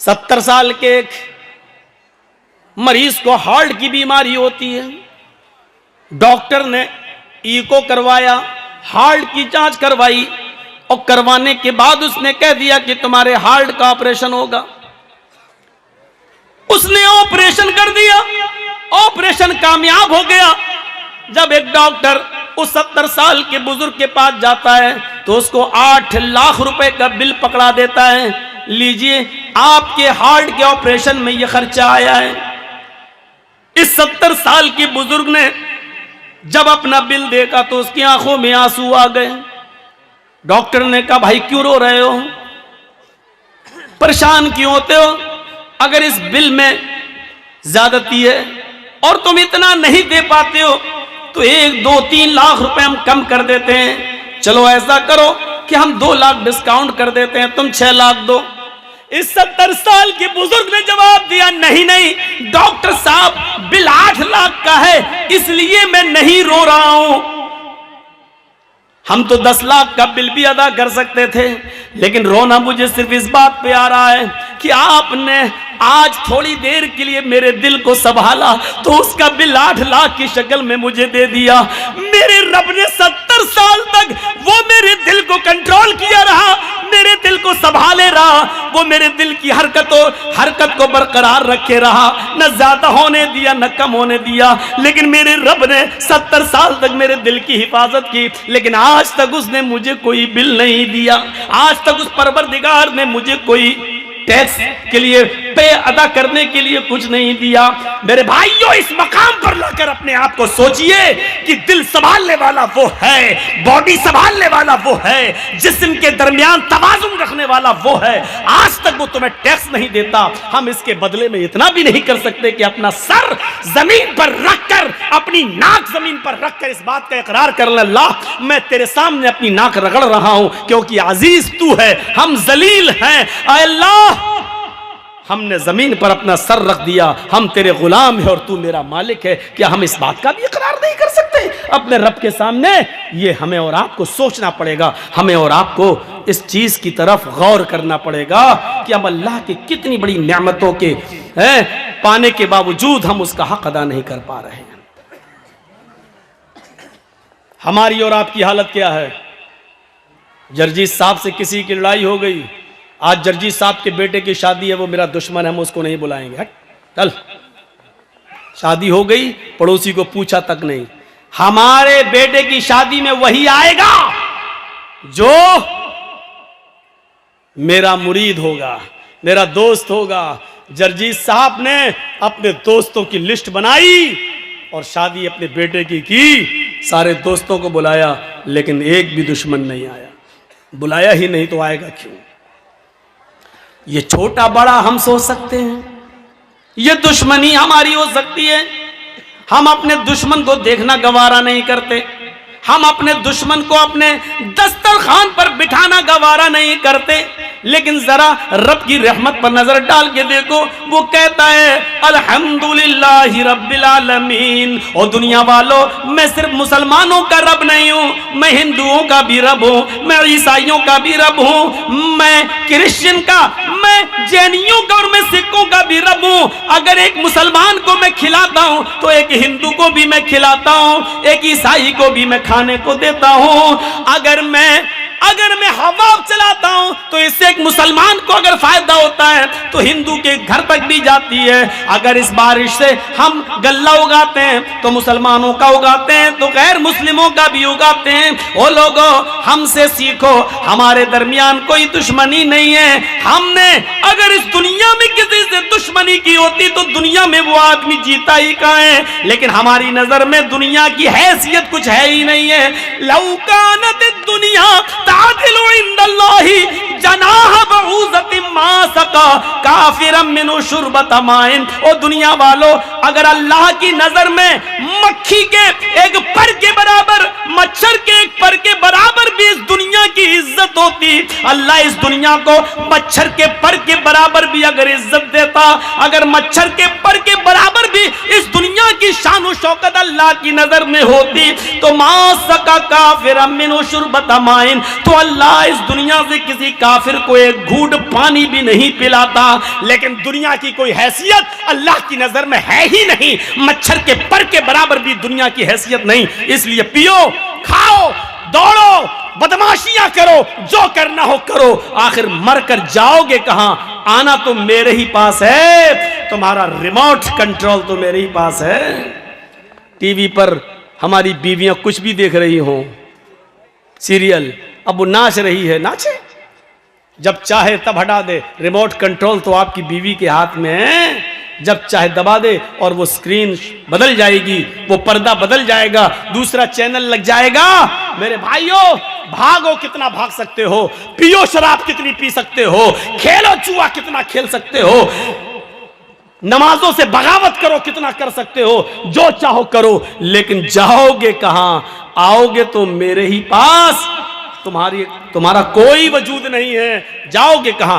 70 साल के एक मरीज को हार्ट की बीमारी होती है। डॉक्टर ने ईको करवाया, हार्ट की जांच करवाई और करवाने के बाद उसने कह दिया कि तुम्हारे हार्ट का ऑपरेशन होगा। उसने ऑपरेशन कर दिया, ऑपरेशन कामयाब हो गया। जब एक डॉक्टर उस 70 साल के बुजुर्ग के पास जाता है तो उसको 8 लाख रुपए का बिल पकड़ा देता है, लीजिए आपके हार्ट के ऑपरेशन में यह खर्चा आया है। इस 70 साल के बुजुर्ग ने जब अपना बिल देखा तो उसकी आंखों में आंसू आ गए। डॉक्टर ने कहा, भाई क्यों रो रहे हो, परेशान क्यों होते हो? अगर इस बिल में ज्यादती है और तुम इतना नहीं दे पाते हो तो 1, 2, 3 लाख रुपए हम कम कर देते हैं। चलो ऐसा करो कि हम 2 लाख डिस्काउंट कर देते हैं, तुम 6 लाख दो। इस 70 साल के बुजुर्ग ने जवाब दिया, नहीं नहीं डॉक्टर साहब, बिल 8 लाख का है इसलिए मैं नहीं रो रहा हूं। हम तो 10 लाख का बिल भी अदा कर सकते थे, लेकिन रोना मुझे सिर्फ इस बात पे आ रहा है कि आपने आज थोड़ी देर के लिए मेरे दिल को संभाला तो उसका बिल 8 लाख की शक्ल में मुझे दे दिया। मेरे रब ने 70 साल तक वो मेरे दिल को कंट्रोल किया रहा, मेरे दिल को संभाले रहा, वो मेरे दिल की हरकत को बरकरार रखे रहा, न ज्यादा होने दिया न कम होने दिया। लेकिन मेरे रब ने 70 साल तक मेरे दिल की हिफाजत की, लेकिन आज तक उसने मुझे कोई बिल नहीं दिया। आज तक उस परवरदिगार ने मुझे कोई टैक्स के लिए पे अदा करने के लिए कुछ नहीं दिया। मेरे भाइयों, इस मकाम पर लाकर अपने आप को सोचिए कि दिल संभालने वाला वो है, बॉडी संभालने वाला वो है, जिस्म के दरमियान तवाजुन रखने वाला वो है। आज तक वो तुम्हें टैक्स नहीं देता। हम इसके बदले में इतना भी नहीं कर सकते कि अपना सर जमीन पर रखकर, अपनी नाक जमीन पर रखकर इस बात का इकरार कर ले, अल्लाह मैं तेरे सामने अपनी नाक रगड़ रहा हूं क्योंकि अजीज तू है, हम जलील हैं। अल्लाह हमने जमीन पर अपना सर रख दिया, हम तेरे गुलाम हैं और तू मेरा मालिक है। क्या हम इस बात का भी इकरार नहीं कर सकते अपने रब के सामने? ये हमें और आपको सोचना पड़ेगा, हमें और आपको इस चीज की तरफ गौर करना पड़ेगा कि हम अल्लाह की कितनी बड़ी नेमतों के पाने के बावजूद हम उसका हक अदा नहीं कर पा रहे हैं। हमारी और आपकी हालत क्या है? जर्जीत साहब से किसी की लड़ाई हो गई, आज जर्जीत साहब के बेटे की शादी है, वो मेरा दुश्मन है, हम उसको नहीं बुलाएंगे। हट चल, शादी हो गई, पड़ोसी को पूछा तक नहीं। हमारे बेटे की शादी में वही आएगा जो मेरा मुरीद होगा, मेरा दोस्त होगा। जर्जीत साहब ने अपने दोस्तों की लिस्ट बनाई और शादी अपने बेटे की सारे दोस्तों को बुलाया, लेकिन एक भी दुश्मन नहीं आया। बुलाया ही नहीं तो आएगा क्यों? ये छोटा बड़ा हम सोच सकते हैं, ये दुश्मनी हमारी हो सकती है। हम अपने दुश्मन को देखना गवारा नहीं करते, हम अपने दुश्मन को अपने दस्तरखान पर बिठाना गवारा नहीं करते। लेकिन जरा रब की रहमत पर नजर डाल के देखो, वो कहता है अल्हम्दुलिल्लाहि रब्बिल आलमीन। और दुनिया वालों, मैं सिर्फ मुसलमानों का रब नहीं हूं, मैं हिंदुओं का भी रब हूं, मैं ईसाइयों का भी रब हूं, मैं क्रिश्चियन का, मैं जैनियों का और मैं सिखों का भी रब हूं। अगर एक मुसलमान को मैं खिलाता हूं तो एक हिंदू को भी मैं खिलाता हूं, एक ईसाई को भी मैं खाने को देता हूं। अगर मैं हवा चलाता हूं तो इससे एक मुसलमान को अगर फायदा होता है तो हिंदू के घर तक भी जाती है। अगर इस बारिश से हम गल्ला उगाते हैं तो मुसलमानों का उगाते हैं, तो गैर मुस्लिमों का भी उगाते हैं। ओ लोगों, हमसे सीखो, हमारे दरमियान कोई दुश्मनी नहीं है। हमने अगर इस दुनिया में किसी से दुश्मनी की होती तो दुनिया में वो आदमी जीता ही कहां है। लेकिन हमारी नजर में दुनिया की हैसियत कुछ है ही नहीं है। लौ कानत दुनिया तादिलु इंदल्लाहि जनाह बऊज़तिन मा सका काफिरम मिनु शुरबत माइन। ओ दुनिया वालों, अगर अल्लाह की नजर में मक्खी के एक पर के बराबर, मच्छर के एक पर के बराबर भी इस दुनिया की इज्जत होती, अल्लाह इस दुनिया को मच्छर के पर के बराबर भी अगर इज्जत देता, अगर मच्छर के पर के बराबर भी इस दुनिया दुनिया की शान शौकत अल्लाह की नजर में होती तो मा सका काफिर मिन शुरबत माइन, तो अल्लाह इस दुनिया से किसी काफिर को एक घूंट पानी भी नहीं पिलाता। लेकिन दुनिया की कोई हैसियत अल्लाह की नजर में है ही नहीं, मच्छर के पर के बराबर भी दुनिया की हैसियत नहीं। इसलिए पियो, खाओ, दौड़ो, बदमाशियां करो, जो करना हो करो, आखिर मर कर जाओगे कहां? आना तो मेरे ही पास है, तुम्हारा रिमोट कंट्रोल तो मेरे ही पास है। टीवी पर हमारी बीवियां कुछ भी देख रही हो, सीरियल, अब वो नाच रही है, नाचे, जब चाहे तब हटा दे। रिमोट कंट्रोल तो आपकी बीवी के हाथ में है, जब चाहे दबा दे और वो स्क्रीन बदल जाएगी, वो पर्दा बदल जाएगा, दूसरा चैनल लग जाएगा। मेरे भाइयों, भागो कितना भाग सकते हो, पियो शराब कितनी पी सकते हो, खेलो जुआ कितना खेल सकते हो, नमाजों से बगावत करो कितना कर सकते हो, जो चाहो करो, लेकिन जाओगे कहां? आओगे तो मेरे ही पास, तुम्हारा कोई वजूद नहीं है, जाओगे कहां?